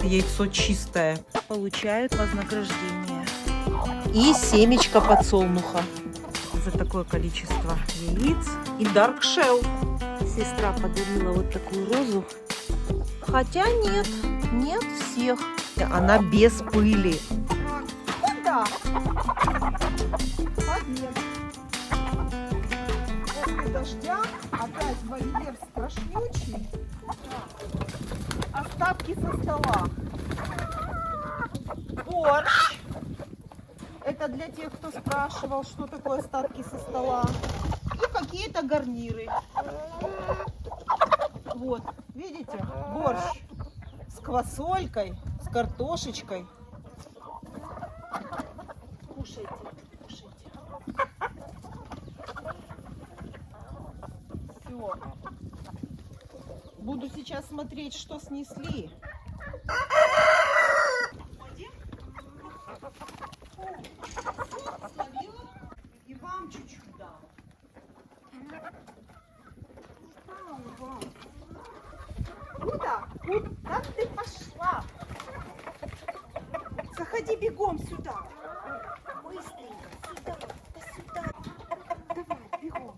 яйцо чистое, получают вознаграждение. И семечко подсолнуха за такое количество яиц. И Dark Shell. Сестра подарила вот такую розу. Хотя нет, нет всех. Она без пыли. Куда? Побег. После дождя опять вольер страшнючий. Остатки со стола. Борщ. Это для тех, кто спрашивал, что такое остатки со стола. И какие-то гарниры. Вот, видите, борщ с квасолькой, с картошечкой. Кушайте, кушайте. Все. Буду сейчас смотреть, что снесли. И вам чуть-чуть дам. Куда? Куда ты пошла? Заходи бегом сюда. Быстренько. Сюда. Да сюда. Давай, бегом.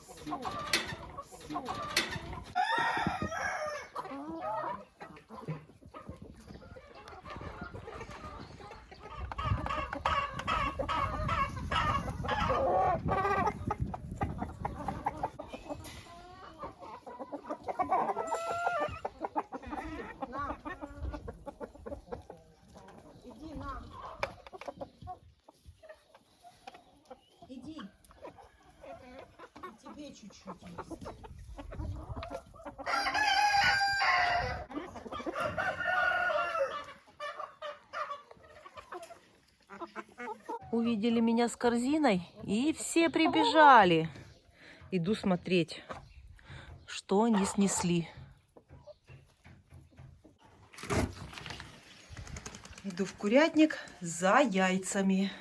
Все. Все. На. Иди, на. Иди. И тебе чуть-чуть есть. Увидели меня с корзиной и все прибежали. Иду смотреть, что они снесли. Иду в курятник за яйцами.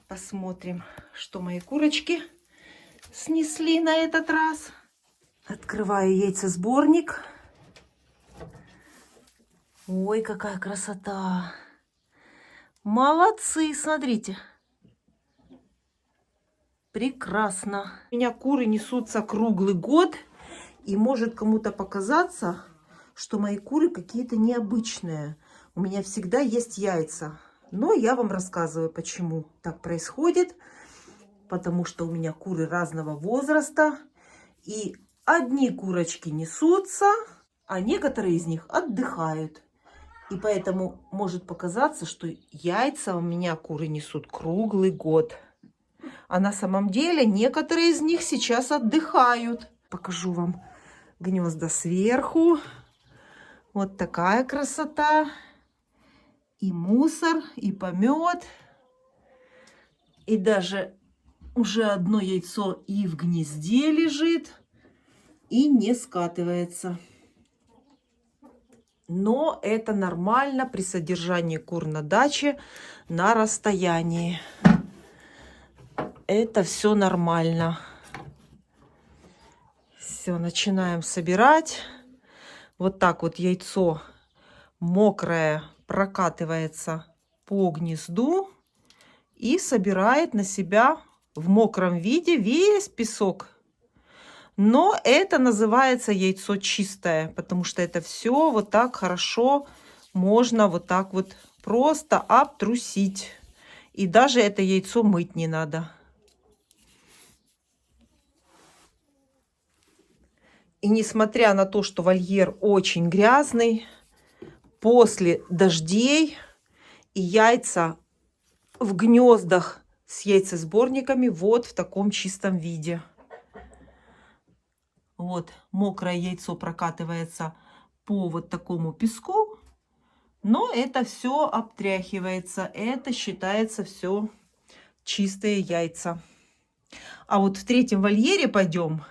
Посмотрим, что мои курочки снесли на этот раз. Открываю яйцесборник. Ой, какая красота! Молодцы, смотрите. Прекрасно. У меня куры несутся круглый год. И может кому-то показаться, что мои куры какие-то необычные. У меня всегда есть яйца. Но я вам рассказываю, почему так происходит. Потому что у меня куры разного возраста. И одни курочки несутся, а некоторые из них отдыхают. И поэтому может показаться, что яйца у меня куры несут круглый год. А на самом деле некоторые из них сейчас отдыхают. Покажу вам гнезда сверху. Вот такая красота. И мусор, и помет. И даже уже одно яйцо и в гнезде лежит, и не скатывается. Но это нормально при содержании кур на даче на расстоянии. Это все нормально. Все, начинаем собирать. Вот так вот яйцо мокрое прокатывается по гнезду и собирает на себя в мокром виде весь песок. Но это называется яйцо чистое, потому что это все вот так хорошо можно вот так вот просто обтрусить. И даже это яйцо мыть не надо. И несмотря на то, что вольер очень грязный, после дождей и яйца в гнездах с яйцесборниками вот в таком чистом виде. Вот мокрое яйцо прокатывается по вот такому песку, но это все обтряхивается. Это считается все чистые яйца. А вот в третьем вольере пойдем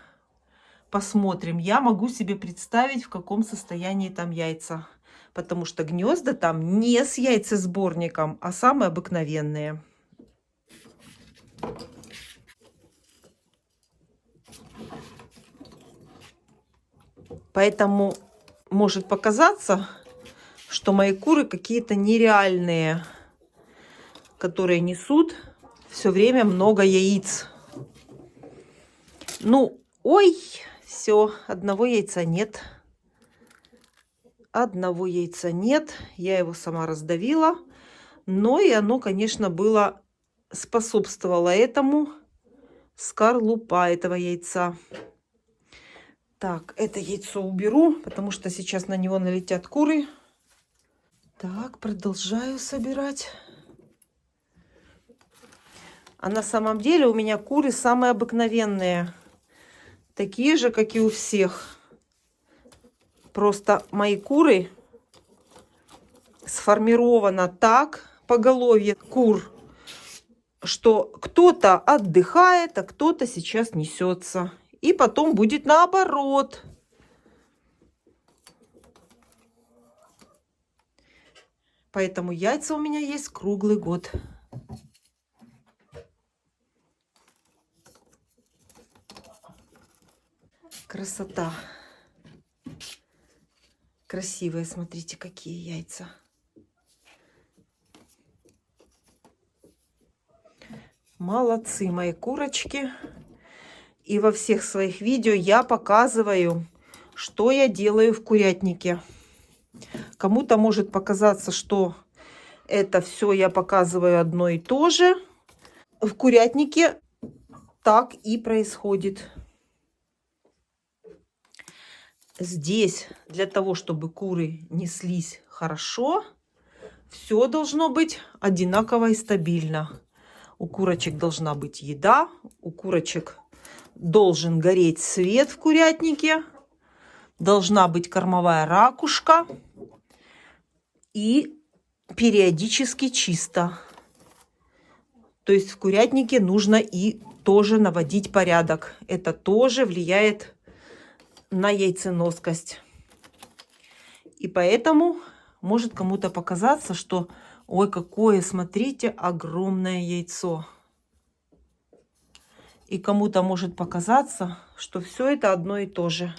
посмотрим. Я могу себе представить, в каком состоянии там яйца. Потому что гнезда там не с яйцесборником, а самые обыкновенные. Поэтому может показаться, что мои куры какие-то нереальные, которые несут все время много яиц. Ну, ой, все, одного яйца нет. Одного яйца нет. Я его сама раздавила. Но и оно, конечно, способствовало этому, скорлупа этого яйца. Так, это яйцо уберу, потому что сейчас на него налетят куры. Так, продолжаю собирать. А на самом деле у меня куры самые обыкновенные. Такие же, как и у всех. Просто мои куры сформировано так, поголовье кур, что кто-то отдыхает, а кто-то сейчас несется. И потом будет наоборот. Поэтому яйца у меня есть круглый год. Красота. Красивые, смотрите, какие яйца. Молодцы мои курочки. И во всех своих видео я показываю, что я делаю в курятнике. Кому-то может показаться, что это все я показываю одно и то же. В курятнике так и происходит. Здесь для того, чтобы куры неслись хорошо, все должно быть одинаково и стабильно. У курочек должна быть еда, у курочек должен гореть свет в курятнике, должна быть кормовая ракушка и периодически чисто. То есть в курятнике нужно и тоже наводить порядок. Это тоже влияет на яйценоскость. И поэтому может кому-то показаться, что ой, какое, смотрите, огромное яйцо. И кому-то может показаться, что все это одно и то же.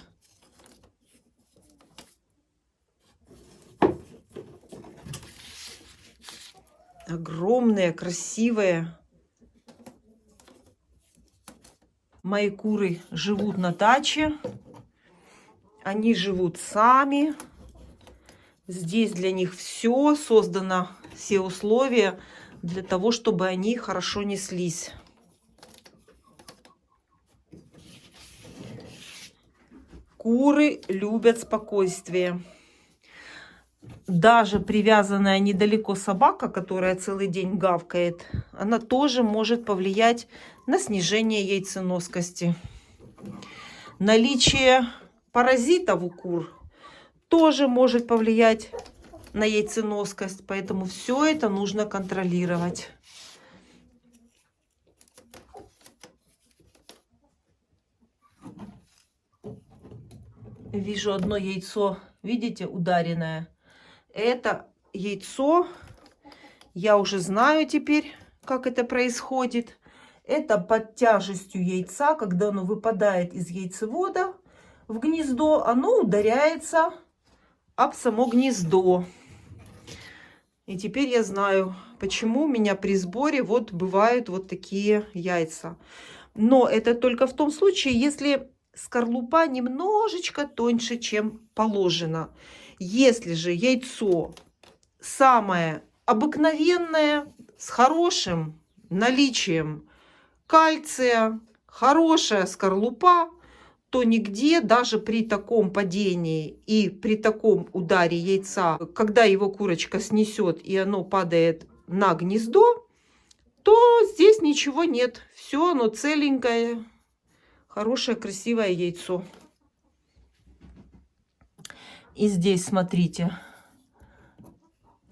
Огромные, красивые. Мои куры живут на даче. Они живут сами. Здесь для них все создано, все условия для того, чтобы они хорошо неслись. Куры любят спокойствие. Даже привязанная недалеко собака, которая целый день гавкает, она тоже может повлиять на снижение яйценоскости. Наличие паразитов у кур тоже может повлиять на яйценоскость, поэтому все это нужно контролировать. Вижу одно яйцо, видите, ударенное. Это яйцо, я уже знаю теперь, как это происходит. Это под тяжестью яйца, когда оно выпадает из яйцевода в гнездо, оно ударяется об само гнездо. И теперь я знаю, почему у меня при сборе вот бывают вот такие яйца. Но это только в том случае, если скорлупа немножечко тоньше, чем положено. Если же яйцо самое обыкновенное, с хорошим наличием кальция, хорошая скорлупа, то нигде, даже при таком падении и при таком ударе яйца, когда его курочка снесет и оно падает на гнездо, то здесь ничего нет. Все оно целенькое, хорошее, красивое яйцо. И здесь, смотрите,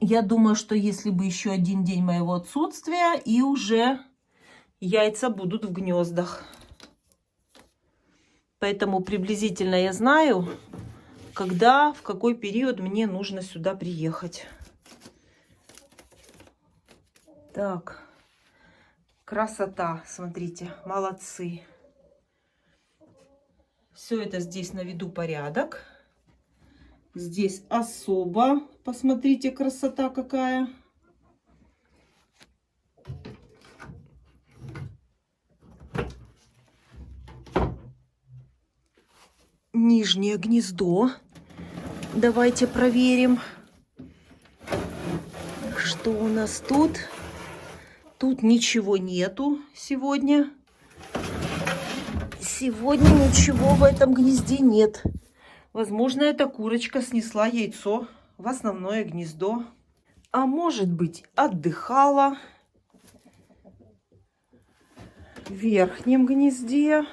я думаю, что если бы еще один день моего отсутствия, и уже яйца будут в гнездах. Поэтому приблизительно я знаю, когда, в какой период мне нужно сюда приехать. Так, красота, смотрите, молодцы. Все это здесь наведу порядок. Здесь особо. Посмотрите, красота какая. Нижнее гнездо. Давайте проверим, что у нас тут. Тут ничего нету сегодня. Сегодня ничего в этом гнезде нет. Возможно, эта курочка снесла яйцо в основное гнездо. А может быть, отдыхала в верхнем гнезде.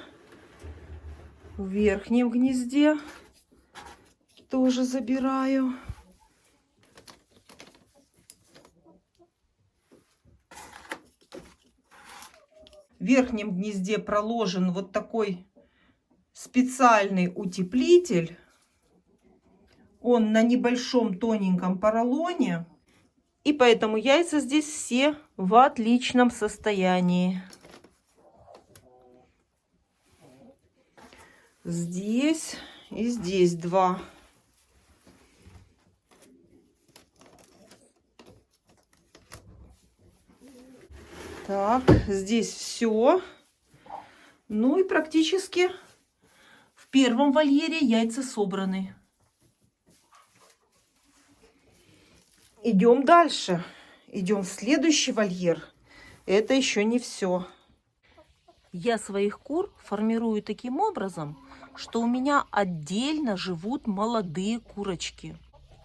В верхнем гнезде тоже забираю. В верхнем гнезде проложен вот такой специальный утеплитель. Он на небольшом тоненьком поролоне. И поэтому яйца здесь все в отличном состоянии. Здесь и здесь два. Так, здесь все. Ну и практически в первом вольере яйца собраны. Идем дальше. Идем в следующий вольер. Это еще не все. Я своих кур формирую таким образом, что у меня отдельно живут молодые курочки.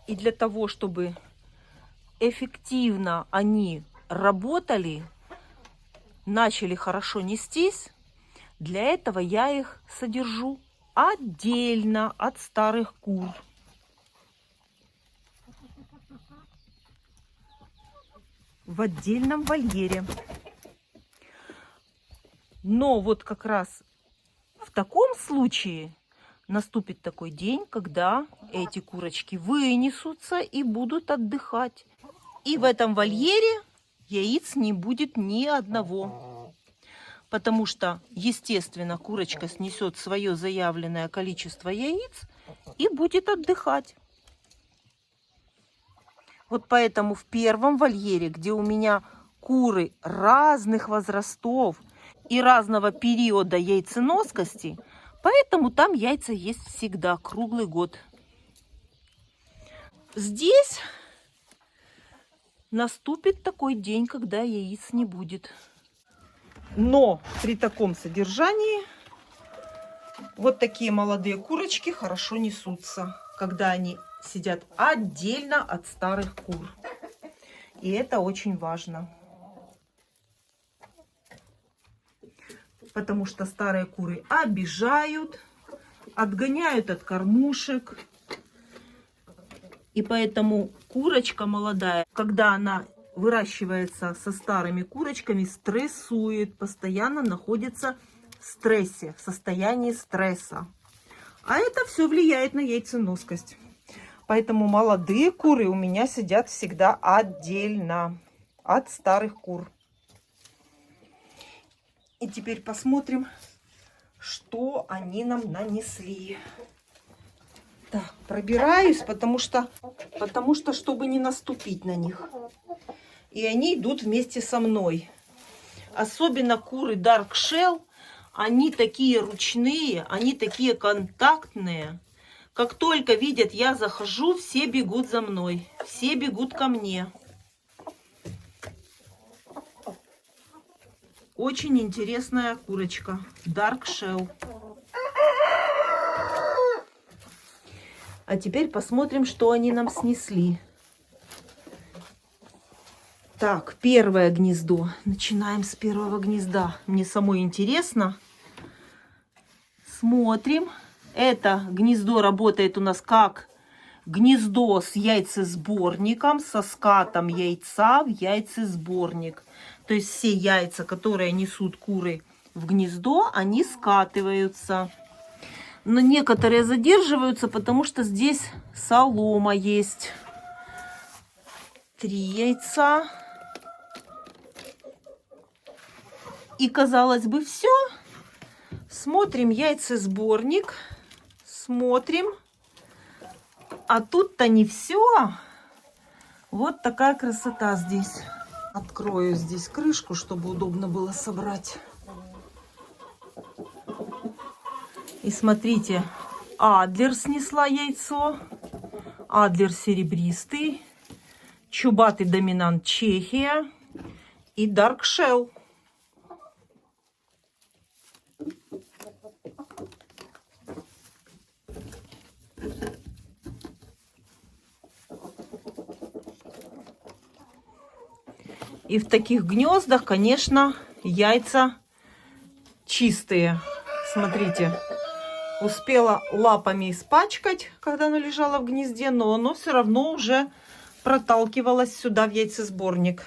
И для того, чтобы эффективно они работали, начали хорошо нестись, для этого я их содержу отдельно от старых кур. В отдельном вольере. Но вот как раз в таком случае наступит такой день, когда эти курочки вынесутся и будут отдыхать. И в этом вольере яиц не будет ни одного. Потому что, естественно, курочка снесет свое заявленное количество яиц и будет отдыхать. Вот поэтому в первом вольере, где у меня куры разных возрастов и разного периода яйценоскости, поэтому там яйца есть всегда, круглый год. Здесь наступит такой день, когда яиц не будет. Но при таком содержании вот такие молодые курочки хорошо несутся, когда они сидят отдельно от старых кур. И это очень важно. Потому что старые куры обижают, отгоняют от кормушек. И поэтому курочка молодая, когда она выращивается со старыми курочками, стрессует, постоянно находится в стрессе, в состоянии стресса. А это все влияет на яйценоскость. Поэтому молодые куры у меня сидят всегда отдельно от старых кур. И теперь посмотрим, что они нам нанесли. Так, пробираюсь, потому что чтобы не наступить на них. И они идут вместе со мной. Особенно куры Dark Shell, они такие ручные, они такие контактные. Как только видят, я захожу, все бегут за мной, все бегут ко мне. Очень интересная курочка Dark Shell. А теперь посмотрим, что они нам снесли. Так, первое гнездо. Начинаем с первого гнезда. Мне самой интересно. Смотрим. Это гнездо работает у нас как гнездо с яйцесборником, со скатом яйца в яйцесборник. То есть все яйца, которые несут куры в гнездо, они скатываются. Но некоторые задерживаются, потому что здесь солома есть. 3 яйца. И казалось бы, все. Смотрим яйцесборник. Смотрим. А тут-то не все. Вот такая красота здесь. Открою здесь крышку, чтобы удобно было собрать. И смотрите, Адлер снесла яйцо. Адлер серебристый. Чубатый доминант Чехия. И Dark Shell. И в таких гнездах, конечно, яйца чистые. Смотрите, успела лапами испачкать, когда оно лежало в гнезде, но оно все равно уже проталкивалось сюда в яйцесборник.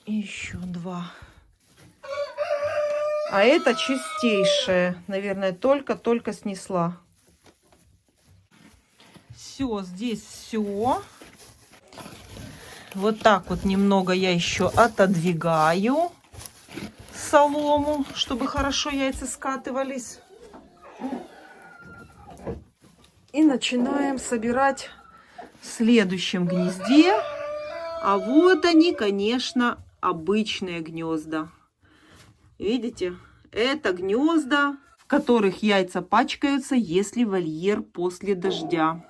И еще два. А это чистейшее. Наверное, только-только снесла. Все, здесь все. Вот так вот немного я еще отодвигаю солому, чтобы хорошо яйца скатывались. И начинаем собирать в следующем гнезде. А вот они, конечно, обычные гнезда. Видите, это гнезда, в которых яйца пачкаются, если вольер после дождя.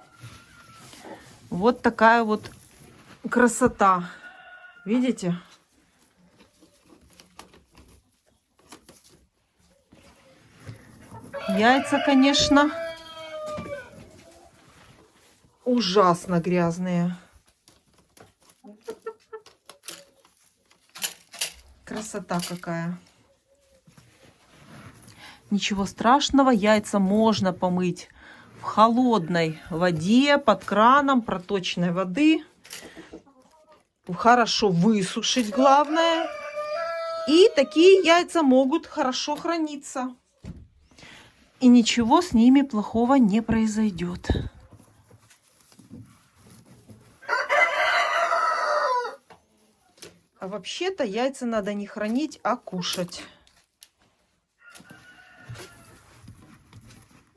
Вот такая вот красота. Видите? Яйца, конечно, ужасно грязные. Красота какая. Ничего страшного, яйца можно помыть в холодной воде, под краном проточной воды. Хорошо высушить, главное. И такие яйца могут хорошо храниться. И ничего с ними плохого не произойдет. А вообще-то яйца надо не хранить, а кушать.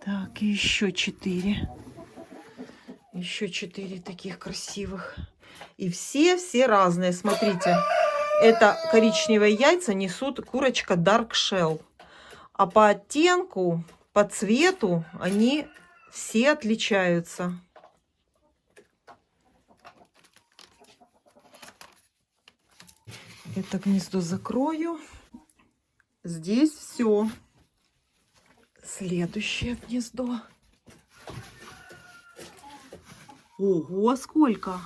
Так, и еще 4. Еще 4 таких красивых. И все разные. Смотрите, это коричневые яйца несут курочка Dark Shell. А по оттенку, по цвету они все отличаются. Это гнездо закрою. Здесь все. Следующее гнездо. Ого, сколько!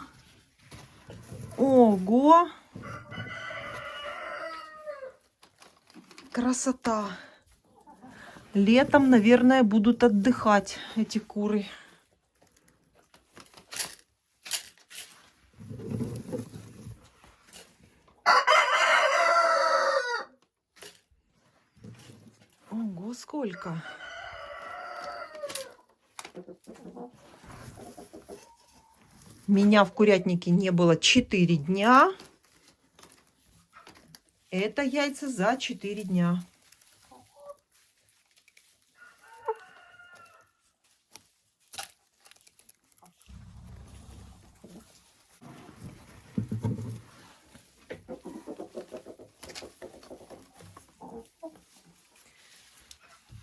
Ого! Красота! Летом, наверное, будут отдыхать эти куры. Ого, сколько! Меня в курятнике не было 4 дня. Это яйца за 4 дня.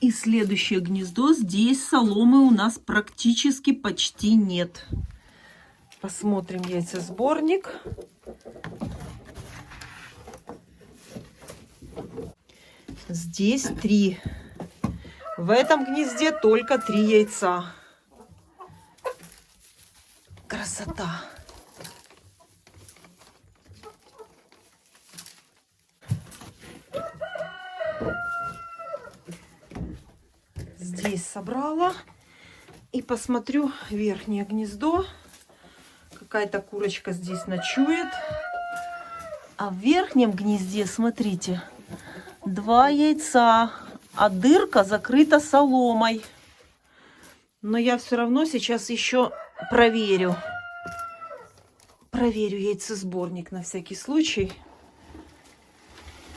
И следующее гнездо. Здесь соломы у нас практически почти нет. Посмотрим яйцесборник. Здесь 3. В этом гнезде только 3 яйца. Красота. Здесь собрала. И посмотрю верхнее гнездо. Какая-то курочка здесь ночует. А в верхнем гнезде, смотрите, 2 яйца, а дырка закрыта соломой. Но я все равно сейчас еще проверю. проверю яйцесборник на всякий случай.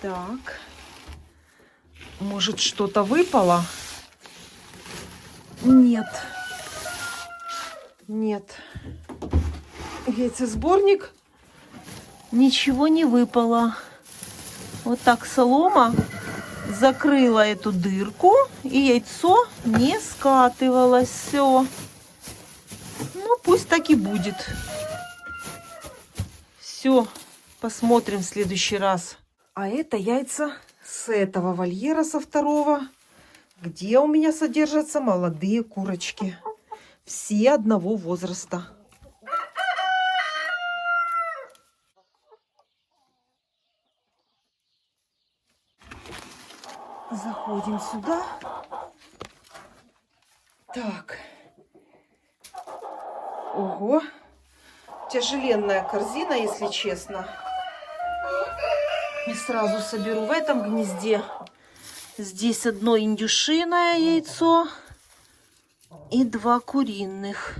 Так. Может, что-то выпало? Нет. Нет. Яйцесборник. Ничего не выпало. Вот так солома закрыла эту дырку, и яйцо не скатывалось. Все. Ну, пусть так и будет. Все. Посмотрим в следующий раз. А это яйца с этого вольера, со второго, где у меня содержатся молодые курочки. Все одного возраста. Заходим сюда. Так. Ого. Тяжеленная корзина, если честно. И сразу соберу в этом гнезде. Здесь одно индюшиное яйцо и 2 куриных.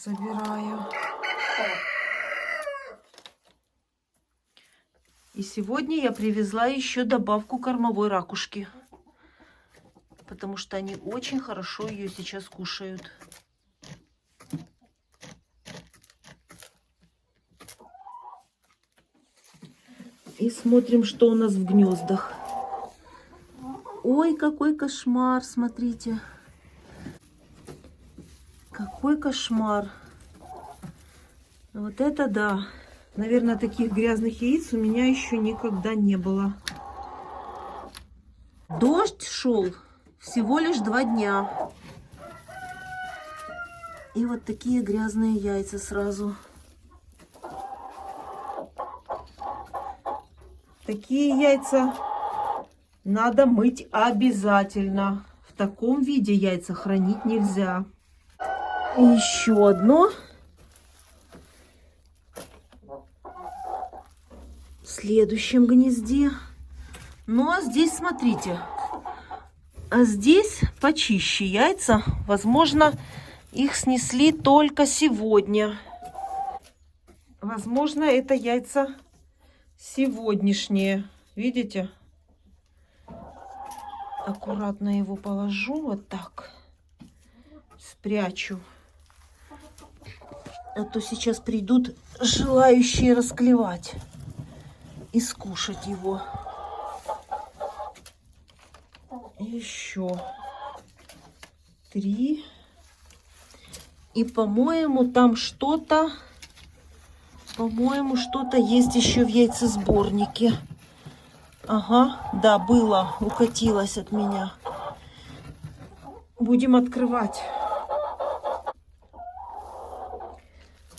Забираю. И сегодня я привезла еще добавку кормовой ракушки. Потому что они очень хорошо ее сейчас кушают. И смотрим, что у нас в гнездах. Ой, какой кошмар, смотрите. Какой кошмар. Вот это да. Наверное, таких грязных яиц у меня еще никогда не было. Дождь шел всего лишь 2 дня. И вот такие грязные яйца сразу. Такие яйца надо мыть обязательно. В таком виде яйца хранить нельзя. И еще одно. В следующем гнезде. Ну а здесь, смотрите. А здесь почище яйца. Возможно, их снесли только сегодня. Возможно, это яйца сегодняшние. Видите? Аккуратно его положу вот так. Спрячу. А то сейчас придут желающие расклевать и скушать его. Еще 3. И, по-моему, там что-то... По-моему, что-то есть еще в яйцесборнике. Ага, да, было. Укатилось от меня. Будем открывать.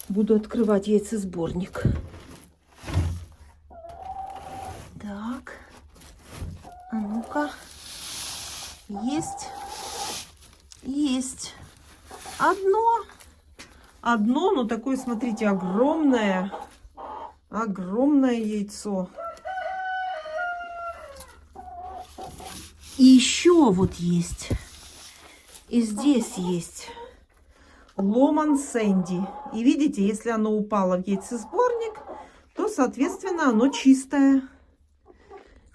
Буду открывать яйцесборник. Так. А ну-ка. Есть. Есть. Одно, но такое, смотрите, огромное. Огромное яйцо. И еще вот есть. И здесь есть Ломан Сэнди. И видите, если оно упало в яйцесборник, то, соответственно, оно чистое.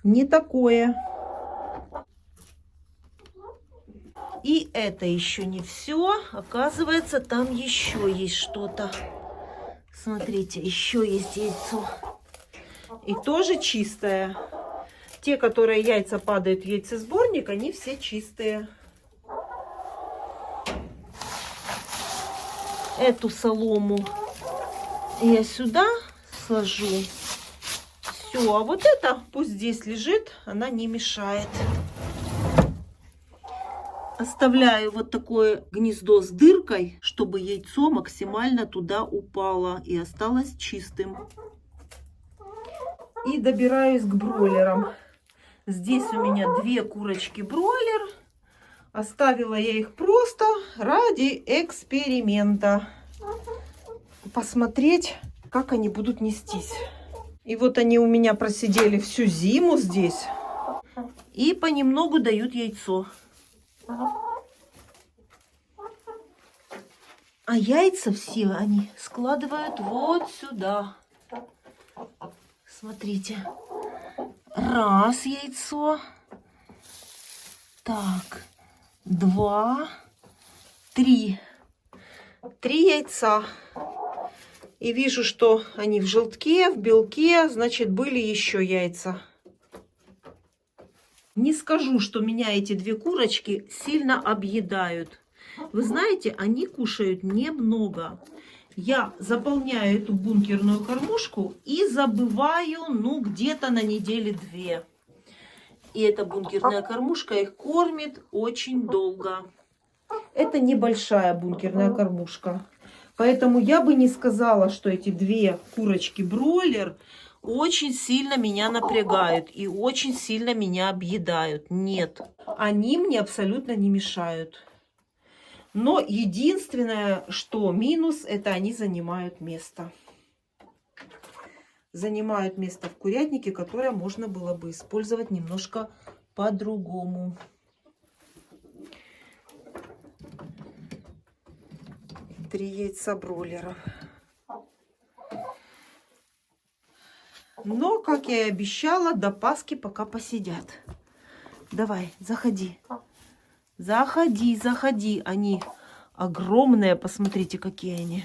Не такое. И это еще не все. Оказывается, там еще есть что-то. Смотрите, еще есть яйцо. И тоже чистое. Те, которые яйца падают в яйцесборник, они все чистые. Эту солому я сюда сложу. Все, а вот это пусть здесь лежит, она не мешает. Оставляю вот такое гнездо с дыркой, чтобы яйцо максимально туда упало и осталось чистым. И добираюсь к бройлерам. Здесь у меня 2 курочки бройлер. Оставила я их просто ради эксперимента. Посмотреть, как они будут нестись. И вот они у меня просидели всю зиму здесь. И понемногу дают яйцо. А яйца все они складывают вот сюда. Смотрите. Раз яйцо. Так. 2, 3. 3 яйца. И вижу, что они в желтке, в белке, значит, были еще яйца. Не скажу, что меня эти 2 курочки сильно объедают. Вы знаете, они кушают немного. Я заполняю эту бункерную кормушку и забываю, ну, где-то на неделе 2. И эта бункерная кормушка их кормит очень долго. Это небольшая бункерная кормушка. Поэтому я бы не сказала, что эти 2 курочки-бройлер очень сильно меня напрягают и очень сильно меня объедают. Нет, они мне абсолютно не мешают. Но единственное, что минус, это они занимают место. Занимают место в курятнике, которое можно было бы использовать немножко по-другому. Три яйца бройлеров. Но, как я и обещала, до Пасхи пока посидят. Давай, заходи. Заходи, заходи. Они огромные, посмотрите, какие они.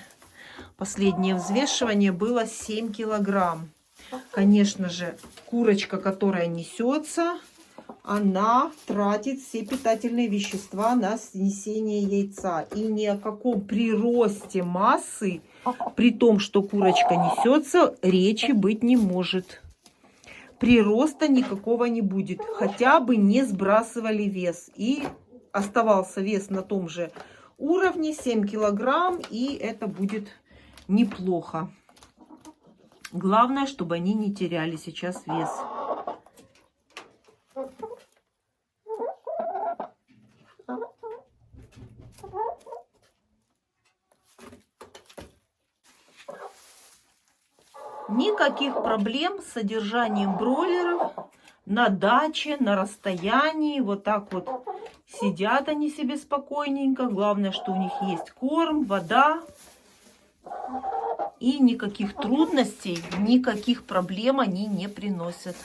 Последнее взвешивание было 7 килограмм. Конечно же, курочка, которая несется, она тратит все питательные вещества на снесение яйца. И ни о каком приросте массы, при том, что курочка несется, речи быть не может. Прироста никакого не будет. Хотя бы не сбрасывали вес. И оставался вес на том же уровне, 7 килограмм, и это будет неплохо. Главное, чтобы они не теряли сейчас вес. Никаких проблем с содержанием бройлеров на даче, на расстоянии. Вот так вот сидят они себе спокойненько. Главное, что у них есть корм, вода. И никаких трудностей, никаких проблем они не приносят.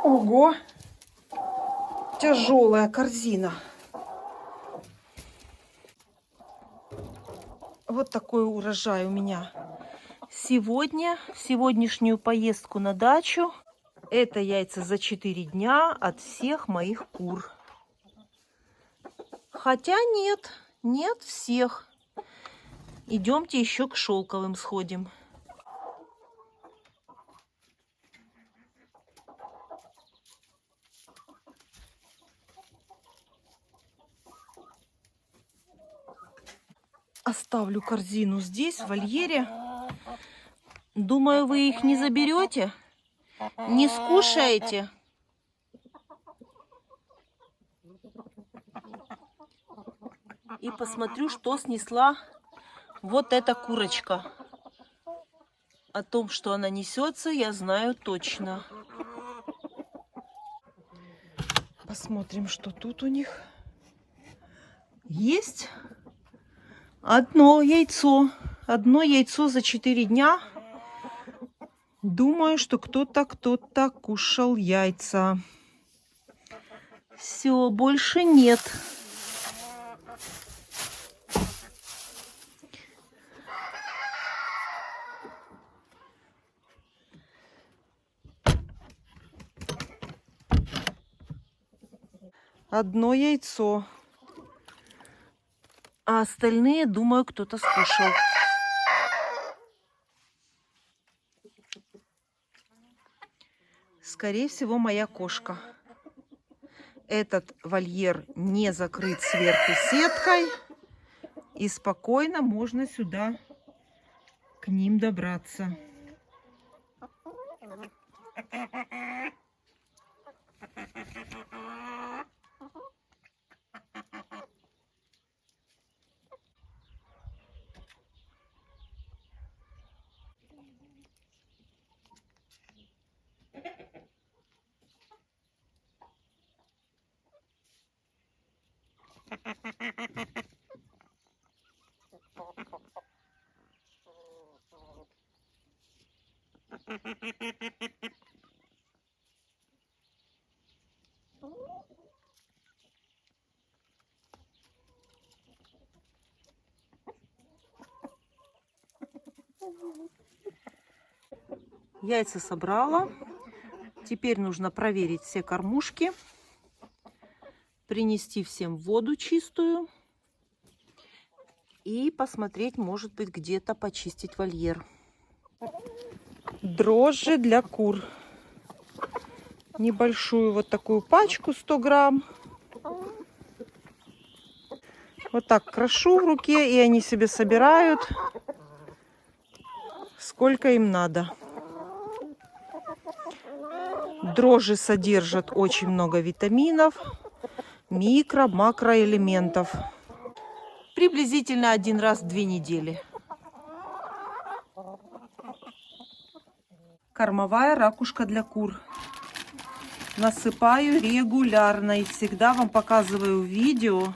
Ого! Тяжелая корзина. Вот такой урожай у меня сегодня, в сегодняшнюю поездку на дачу. Это яйца за 4 дня от всех моих кур. Хотя нет, нет всех. Идемте еще к шелковым сходим. Оставлю корзину здесь, в вольере. Думаю, вы их не заберете, не скушаете. И посмотрю, что снесла вот эта курочка. О том, что она несется, я знаю точно. Посмотрим, что тут у них. Есть одно яйцо. Одно яйцо за 4 дня. Думаю, что кто-то кушал яйца. Все, больше нет. Одно яйцо. А остальные, думаю, кто-то скушал. Скорее всего, моя кошка. Этот вольер не закрыт сверху сеткой. И спокойно можно сюда к ним добраться. Яйца собрала. Теперь нужно проверить все кормушки, принести всем воду чистую и посмотреть, может быть, где-то почистить вольер. Дрожжи для кур. Небольшую вот такую пачку 100 грамм. Вот так крошу в руке, и они себе собирают, сколько им надо. Дрожжи содержат очень много витаминов, микро, макроэлементов. Приблизительно 1 раз в 2 недели. Кормовая ракушка для кур. Насыпаю регулярно и всегда вам показываю видео.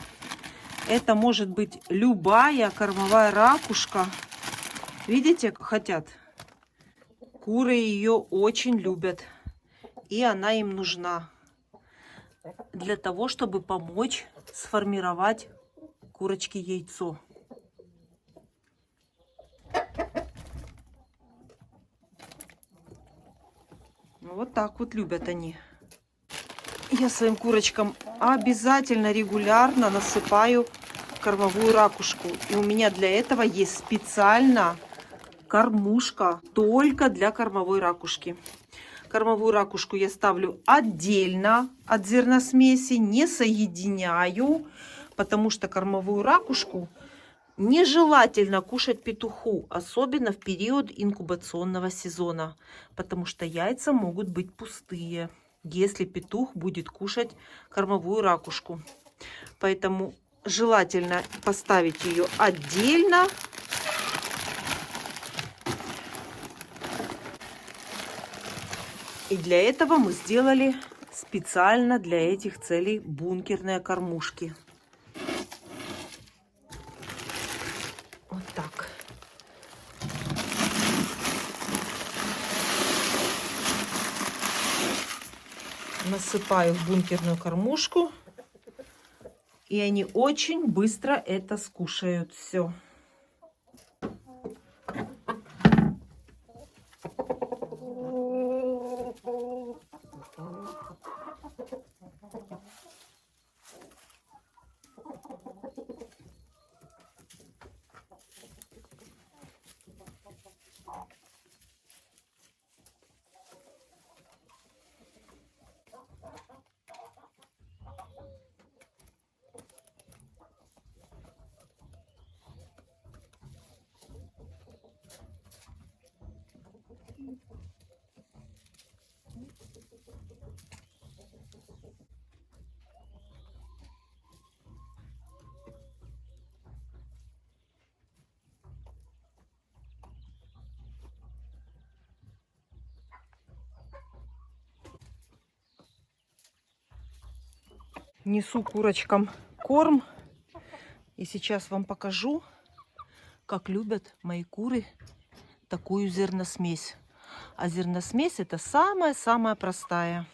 Это может быть любая кормовая ракушка. Видите, хотят? Куры ее очень любят. И она им нужна для того, чтобы помочь сформировать курочке яйцо. Вот так вот любят они. Я своим курочкам обязательно регулярно насыпаю кормовую ракушку. И у меня для этого есть специально кормушка только для кормовой ракушки. Кормовую ракушку я ставлю отдельно от зерносмеси, не соединяю, потому что кормовую ракушку нежелательно кушать петуху, особенно в период инкубационного сезона, потому что яйца могут быть пустые, если петух будет кушать кормовую ракушку. Поэтому желательно поставить ее отдельно. И для этого мы сделали специально для этих целей бункерные кормушки. Вот так. Насыпаю в бункерную кормушку. И они очень быстро это скушают все. Несу курочкам корм. И сейчас вам покажу, как любят мои куры такую зерносмесь. А зерносмесь это самая-самая простая.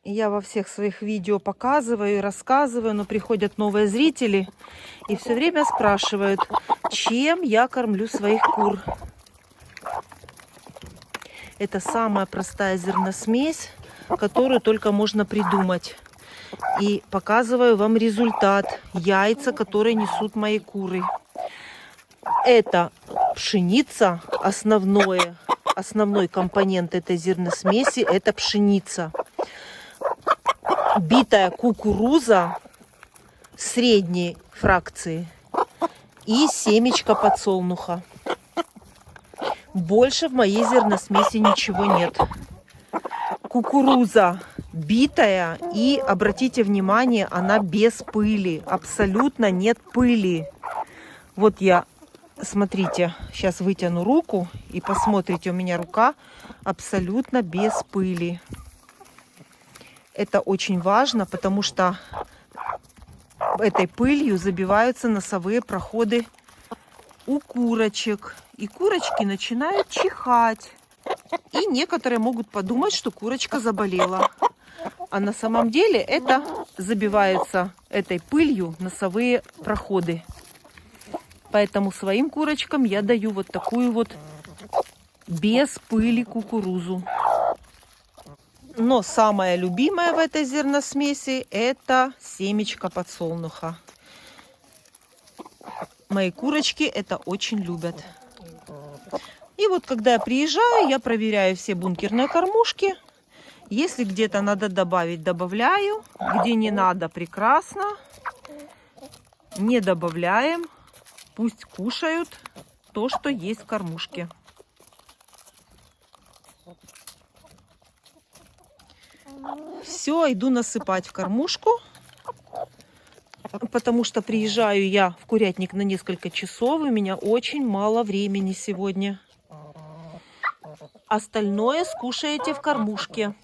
И я во всех своих видео показываю и рассказываю, но приходят новые зрители и все время спрашивают, чем я кормлю своих кур. Это самая простая зерносмесь, которую только можно придумать. И показываю вам результат. Яйца, которые несут мои куры. Это пшеница, основной компонент этой зерносмеси, это пшеница. Битая кукуруза средней фракции и семечко подсолнуха. Больше в моей зерносмеси ничего нет. Кукуруза битая, и обратите внимание, она без пыли, абсолютно нет пыли. Вот я, смотрите, сейчас вытяну руку и посмотрите, у меня рука абсолютно без пыли. Это очень важно, потому что этой пылью забиваются носовые проходы у курочек. И курочки начинают чихать. И некоторые могут подумать, что курочка заболела. А на самом деле это забиваются этой пылью носовые проходы. Поэтому своим курочкам я даю вот такую вот без пыли кукурузу. Но самое любимое в этой зерносмеси это семечко подсолнуха. Мои курочки это очень любят. И вот когда я приезжаю, я проверяю все бункерные кормушки. Если где-то надо добавить, добавляю. Где не надо, прекрасно. Не добавляем. Пусть кушают то, что есть в кормушке. Все, иду насыпать в кормушку. Потому что приезжаю я в курятник на несколько часов. У меня очень мало времени сегодня. Остальное скушаете в кормушке.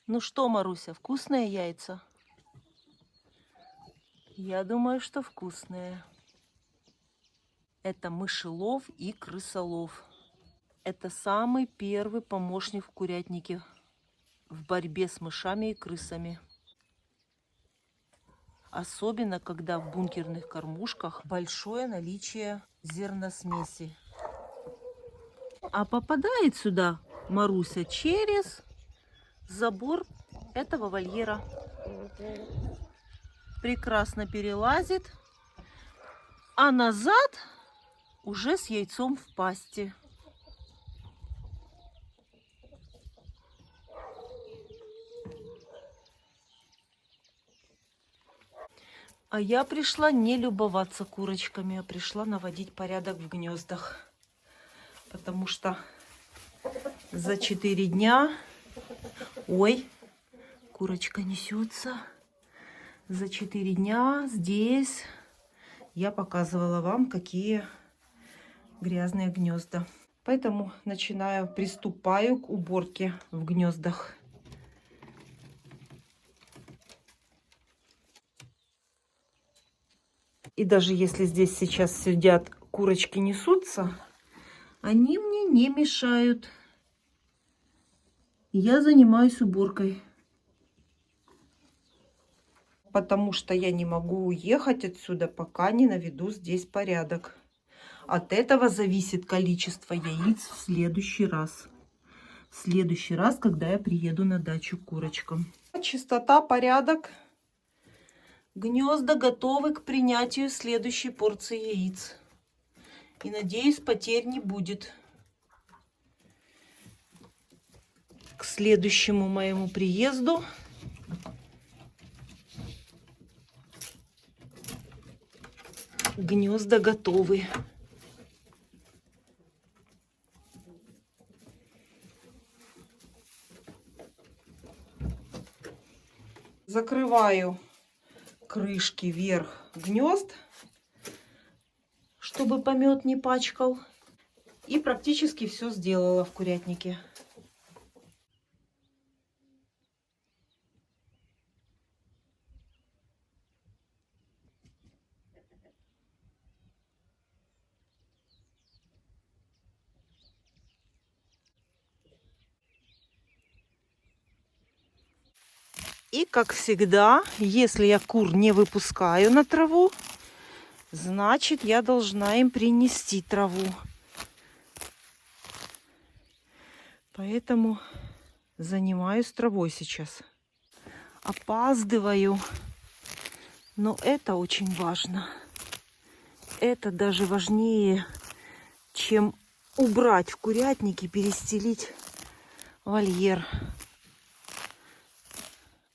Ну что, Маруся, вкусные яйца? Я думаю, что вкусные. Это мышелов и крысолов. Это самый первый помощник в курятнике в борьбе с мышами и крысами. Особенно, когда в бункерных кормушках большое наличие зерносмеси. А попадает сюда Маруся через забор этого вольера. Прекрасно перелазит, а назад уже с яйцом в пасти. А я пришла не любоваться курочками, а пришла наводить порядок в гнездах. Потому что за 4 дня... Ой, курочка несется. За 4 дня здесь я показывала вам, какие грязные гнезда. Поэтому приступаю к уборке в гнездах. И даже если здесь сейчас сидят курочки, несутся, они мне не мешают. Я занимаюсь уборкой. Потому что я не могу уехать отсюда, пока не наведу здесь порядок. От этого зависит количество яиц в следующий раз. В следующий раз, когда я приеду на дачу к курочкам. Чистота, порядок. Гнезда готовы к принятию следующей порции яиц. И надеюсь, потерь не будет. К следующему моему приезду гнезда готовы. Закрываю крышки вверх гнезд, чтобы помет не пачкал. И практически все сделала в курятнике. И, как всегда, если я кур не выпускаю на траву, Значит, я должна им принести траву. Поэтому занимаюсь травой сейчас. Опаздываю. Но это очень важно. Это даже важнее, чем убрать в курятнике, перестелить вольер.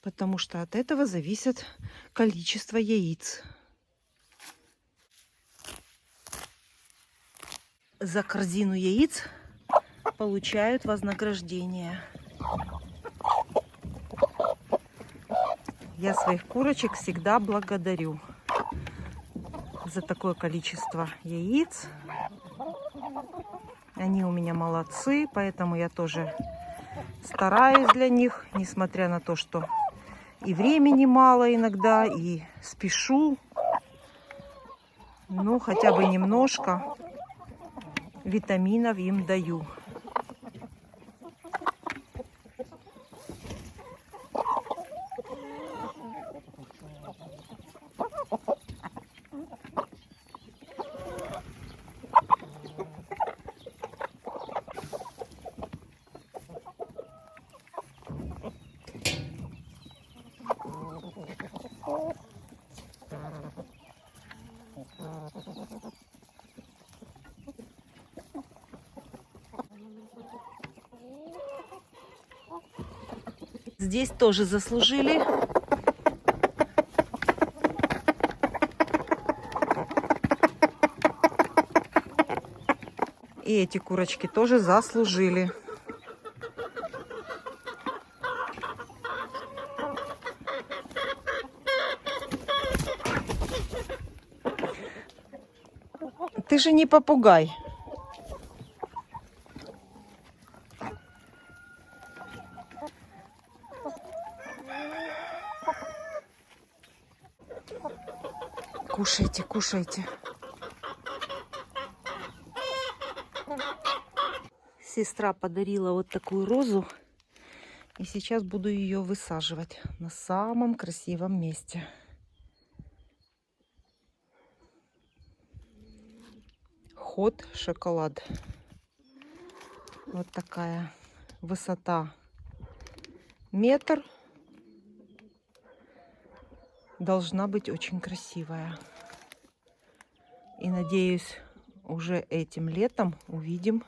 Потому что от этого зависит количество яиц. За корзину яиц получают вознаграждение. Я своих курочек всегда благодарю за такое количество яиц. Они у меня молодцы, поэтому я тоже стараюсь для них, несмотря на то, что и времени мало иногда, и спешу. Ну, хотя бы немножко витаминов им даю. Здесь тоже заслужили. И эти курочки тоже заслужили. Ты же не попугай. Кушайте, кушайте. Сестра подарила вот такую розу. И сейчас буду ее высаживать на самом красивом месте. Хот шоколад. Вот такая высота метр. Должна быть очень красивая. И надеюсь, уже этим летом увидим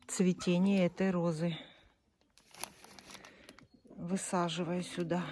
цветение этой розы. Высаживаю сюда.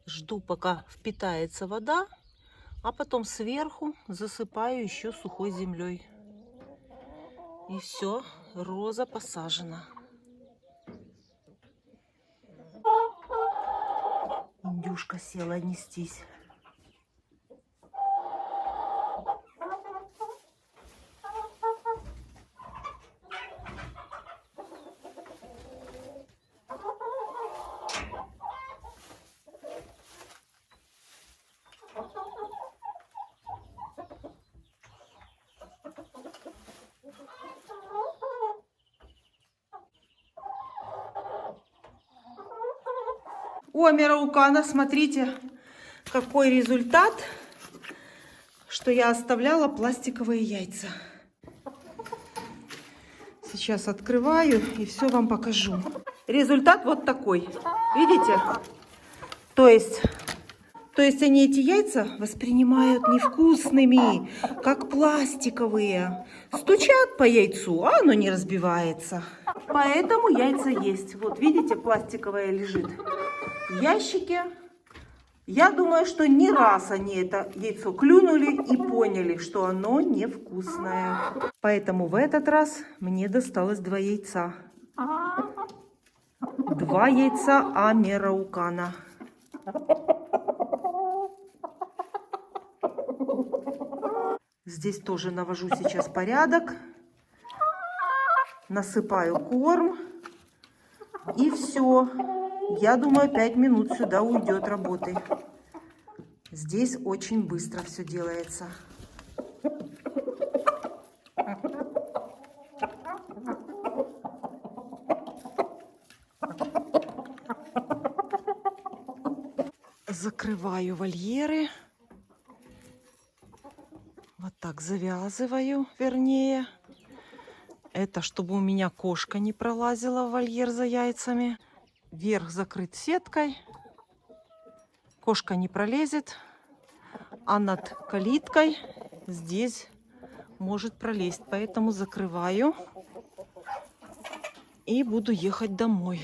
Жду, пока впитается вода, а потом сверху засыпаю еще сухой землей. И все, роза посажена. Индюшка села нестись. О, Мираукана, смотрите, какой результат, что я оставляла пластиковые яйца. Сейчас открываю и все вам покажу. Результат вот такой. Видите? То есть они эти яйца воспринимают невкусными, как пластиковые. Стучат по яйцу, а оно не разбивается. Поэтому яйца есть. Вот видите, пластиковое лежит в ящике. Я думаю, что не раз они это яйцо клюнули и поняли, что оно невкусное. Поэтому в этот раз мне досталось 2 яйца. 2 яйца Амираукана. Здесь тоже навожу сейчас порядок. Насыпаю корм. И все. Я думаю, 5 минут сюда уйдет работы. Здесь очень быстро все делается. Закрываю вольеры. Вот так завязываю, вернее. Это чтобы у меня кошка не пролазила в вольер за яйцами. Верх закрыт сеткой. Кошка не пролезет. А над калиткой здесь может пролезть. Поэтому закрываю. И буду ехать домой.